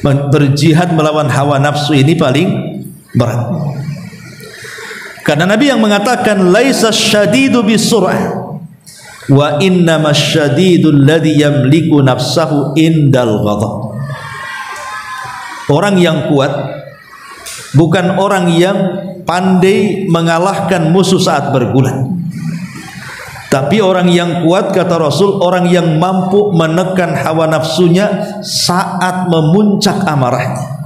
[SPEAKER 1] Berjihad melawan hawa nafsu ini paling berat. Karena Nabi yang mengatakan laisa syadidu bisur'ah wa innamas syadidul ladzi yamliku nafsahu indal ghadab. Orang yang kuat bukan orang yang pandai mengalahkan musuh saat bergulat, tapi orang yang kuat kata Rasul, orang yang mampu menekan hawa nafsunya saat memuncak amarahnya.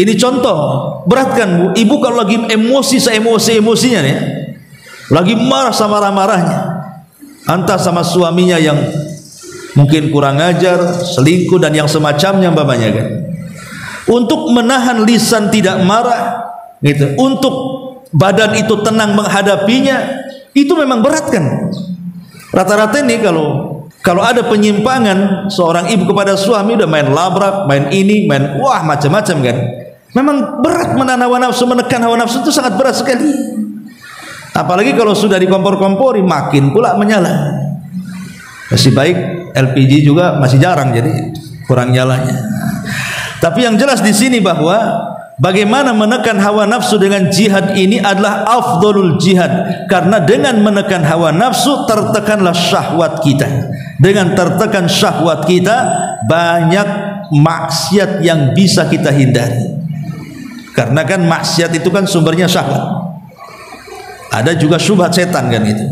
[SPEAKER 1] Ini contoh, berat kan Bu? Ibu kalau lagi emosi se-emosi-emosinya ya, lagi marah sama marah-marahnya, entah sama suaminya yang mungkin kurang ajar, selingkuh dan yang semacamnya umpamanya kan. Untuk menahan lisan tidak marah gitu, untuk badan itu tenang menghadapinya, itu memang berat kan. Rata-rata ini kalau ada penyimpangan seorang ibu kepada suami, udah main labrak, main ini, main wah macam-macam kan. Memang berat menahan hawa nafsu, menekan hawa nafsu itu sangat berat sekali. Apalagi kalau sudah dikompor-kompori, makin pula menyala. Masih baik LPG juga masih jarang, jadi kurang nyalanya. Tapi yang jelas di sini bahwa bagaimana menekan hawa nafsu dengan jihad ini adalah afdalul jihad. Karena dengan menekan hawa nafsu tertekanlah syahwat kita. Dengan tertekan syahwat kita, banyak maksiat yang bisa kita hindari. Karena kan maksiat itu kan sumbernya syahwat. Ada juga syubhat setan kan itu.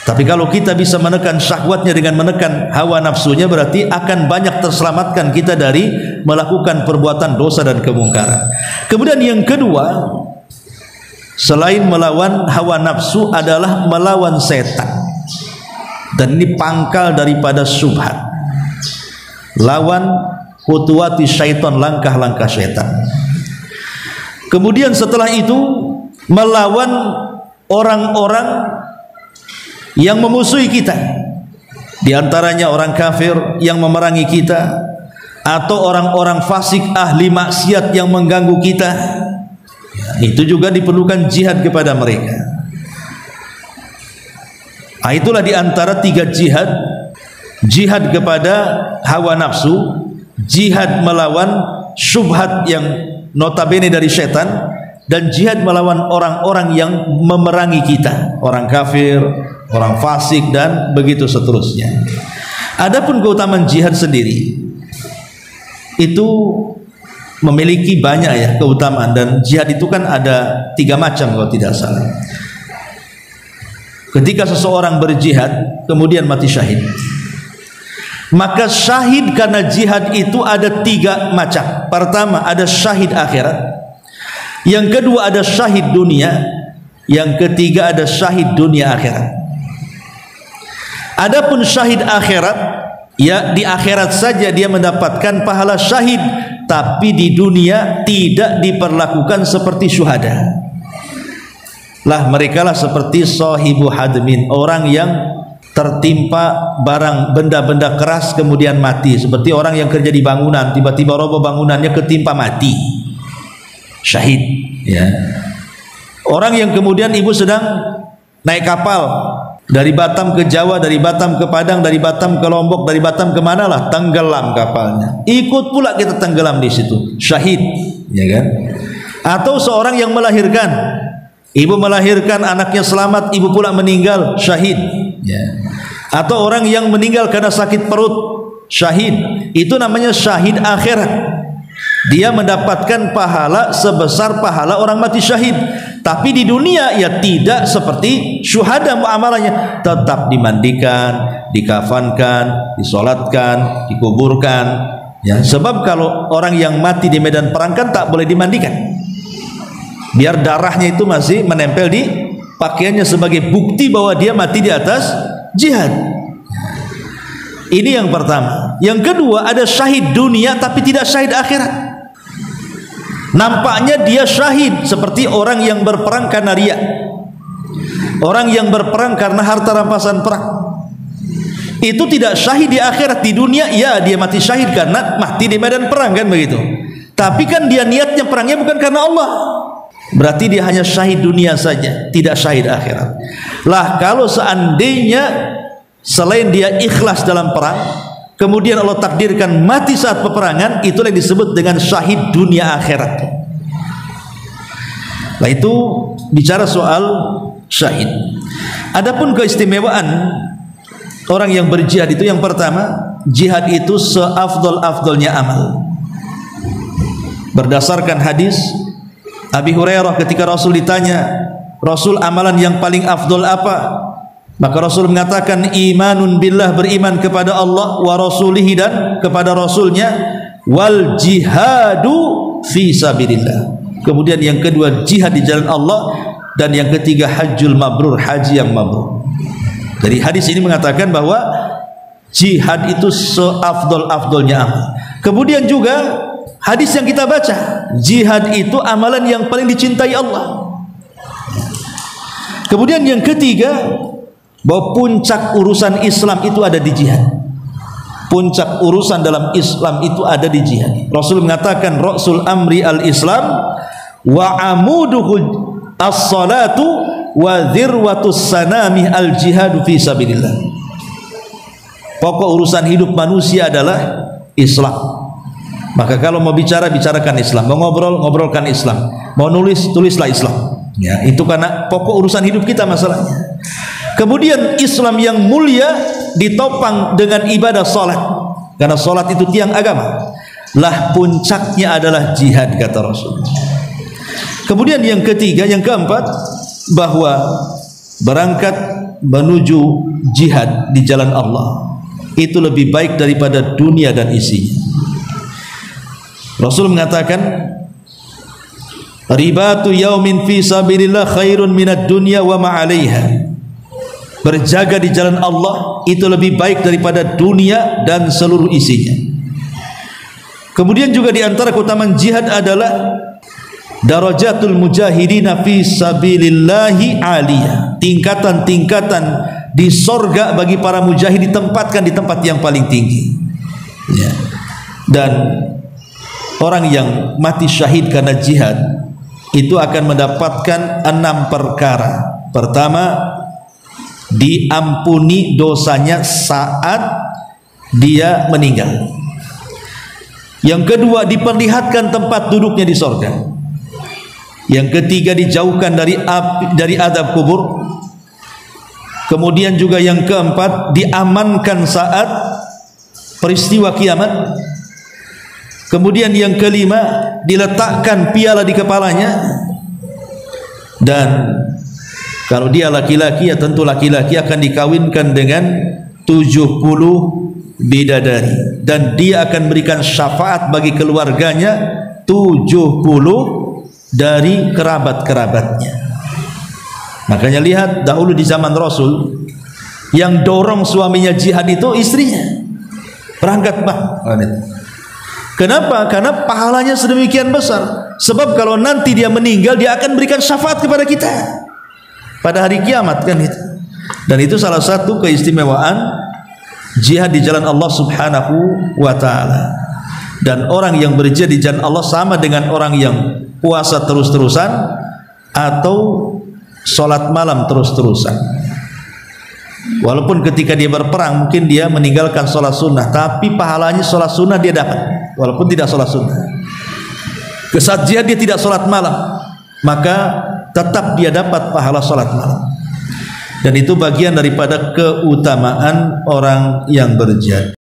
[SPEAKER 1] Tapi kalau kita bisa menekan syahwatnya dengan menekan hawa nafsunya, berarti akan banyak terselamatkan kita dari melakukan perbuatan dosa dan kemungkaran. Kemudian yang kedua, selain melawan hawa nafsu adalah melawan setan. Dan ini pangkal daripada syubhat. Lawan khutuwati syaitan, langkah-langkah syaitan. Kemudian setelah itu melawan orang-orang yang memusuhi kita, di antaranya orang kafir yang memerangi kita, atau orang-orang fasik ahli maksiat yang mengganggu kita. Itu juga diperlukan jihad kepada mereka. Itulah di antara 3 jihad: jihad kepada hawa nafsu, jihad melawan syubhat yang notabene dari setan, dan jihad melawan orang-orang yang memerangi kita, orang kafir, orang fasik, dan begitu seterusnya. Adapun keutamaan jihad sendiri itu memiliki banyak ya keutamaan, dan jihad itu kan ada 3 macam kalau tidak salah. Ketika seseorang berjihad kemudian mati syahid, maka syahid karena jihad itu ada 3 macam. Pertama, ada syahid akhirat. Yang kedua, ada syahid dunia. Yang ketiga, ada syahid dunia akhirat. Adapun syahid akhirat, ya di akhirat saja dia mendapatkan pahala syahid, tapi di dunia tidak diperlakukan seperti syuhada. Lah mereka lah seperti sahibu hadmin, orang yang tertimpa barang benda-benda keras kemudian mati, seperti orang yang kerja di bangunan tiba-tiba roboh bangunannya, ketimpa mati, syahid ya. Orang yang kemudian ibu sedang naik kapal dari Batam ke Jawa, dari Batam ke Padang, dari Batam ke Lombok, dari Batam ke mana lah, tenggelam kapalnya, ikut pula kita tenggelam di situ, syahid ya kan. Atau seorang yang melahirkan, ibu melahirkan anaknya selamat, ibu pula meninggal, syahid ya. Atau orang yang meninggal karena sakit perut, syahid. Itu namanya syahid akhirat. Dia mendapatkan pahala sebesar pahala orang mati syahid. Tapi di dunia ya tidak seperti syuhada muamalahnya, tetap dimandikan, dikafankan, disolatkan, dikuburkan ya. Sebab kalau orang yang mati di medan perang kan tak boleh dimandikan, biar darahnya itu masih menempel di pakaiannya sebagai bukti bahwa dia mati di atas jihad. Ini yang pertama. Yang kedua, ada syahid dunia tapi tidak syahid akhirat. Nampaknya dia syahid seperti orang yang berperang karena riya, orang yang berperang karena harta rampasan perang. Itu tidak syahid di akhirat. Di dunia ya dia mati syahid karena mati di medan perang kan begitu. Tapi kan dia niatnya perangnya bukan karena Allah, berarti dia hanya syahid dunia saja, tidak syahid akhirat. Lah kalau seandainya selain dia ikhlas dalam perang, kemudian Allah takdirkan mati saat peperangan, itulah yang disebut dengan syahid dunia akhirat. Nah itu bicara soal syahid. Adapun keistimewaan orang yang berjihad itu, yang pertama, jihad itu seafdol-afdolnya amal. Berdasarkan hadis Abi Hurairah, ketika Rasul ditanya, Rasul amalan yang paling afdol apa? Maka Rasul mengatakan, imanun billah, beriman kepada Allah, wa rasulihi, dan kepada Rasulnya, wal jihadu fi sabilillah. Kemudian yang kedua jihad di jalan Allah, dan yang ketiga hajjul mabrur, haji yang mabrur. Dari hadis ini mengatakan bahwa jihad itu seafdol-afdolnya amal. Kemudian juga hadis yang kita baca, jihad itu amalan yang paling dicintai Allah. Kemudian yang ketiga, bahwa puncak urusan Islam itu ada di jihad. Puncak urusan dalam Islam itu ada di jihad. Rasul mengatakan, Rasul amri al-Islam wa amuduhu as-salatu wa dhirwatus sanami al-jihadu fi sabilillah. Pokok urusan hidup manusia adalah Islam. Maka kalau mau bicara, bicarakan Islam. Mau ngobrol, ngobrolkan Islam. Mau nulis, tulislah Islam ya. Itu karena pokok urusan hidup kita masalahnya. Kemudian Islam yang mulia ditopang dengan ibadah salat, karena salat itu tiang agama. Lah puncaknya adalah jihad, kata Rasul. Kemudian yang ketiga, yang keempat, bahwa berangkat menuju jihad di jalan Allah itu lebih baik daripada dunia dan isinya. Rasul mengatakan, ribatu yaumin fi sabilillah khairun minad dunya wa ma 'alaiha. Berjaga di jalan Allah itu lebih baik daripada dunia dan seluruh isinya. Kemudian juga di antara keutamaan jihad adalah darajatul mujahidina fi sabilillahi aliyah. Tingkatan-tingkatan di sorga bagi para mujahid ditempatkan di tempat yang paling tinggi. Ya. Dan orang yang mati syahid karena jihad itu akan mendapatkan 6 perkara. Pertama, diampuni dosanya saat dia meninggal. Yang kedua, diperlihatkan tempat duduknya di sorga. Yang ketiga, dijauhkan dari azab kubur. Kemudian juga yang keempat, diamankan saat peristiwa kiamat. Kemudian yang kelima, diletakkan piala di kepalanya. Dan kalau dia laki-laki, ya tentu laki-laki akan dikawinkan dengan 70 bidadari, dan dia akan berikan syafaat bagi keluarganya 70 dari kerabat-kerabatnya. Makanya lihat dahulu di zaman Rasul, yang dorong suaminya jihad itu istrinya. Berangkat bah. Kenapa? Karena pahalanya sedemikian besar. Sebab kalau nanti dia meninggal, dia akan berikan syafaat kepada kita pada hari kiamat kan itu. Dan itu salah satu keistimewaan jihad di jalan Allah Subhanahu wa taala. Dan orang yang berjihad di jalan Allah sama dengan orang yang puasa terus-terusan atau sholat malam terus-terusan. Walaupun ketika dia berperang mungkin dia meninggalkan sholat sunnah, tapi pahalanya sholat sunnah dia dapat walaupun tidak sholat sunnah. Saat jihad dia tidak sholat malam, maka tetap dia dapat pahala sholat malam. Dan itu bagian daripada keutamaan orang yang berjihad.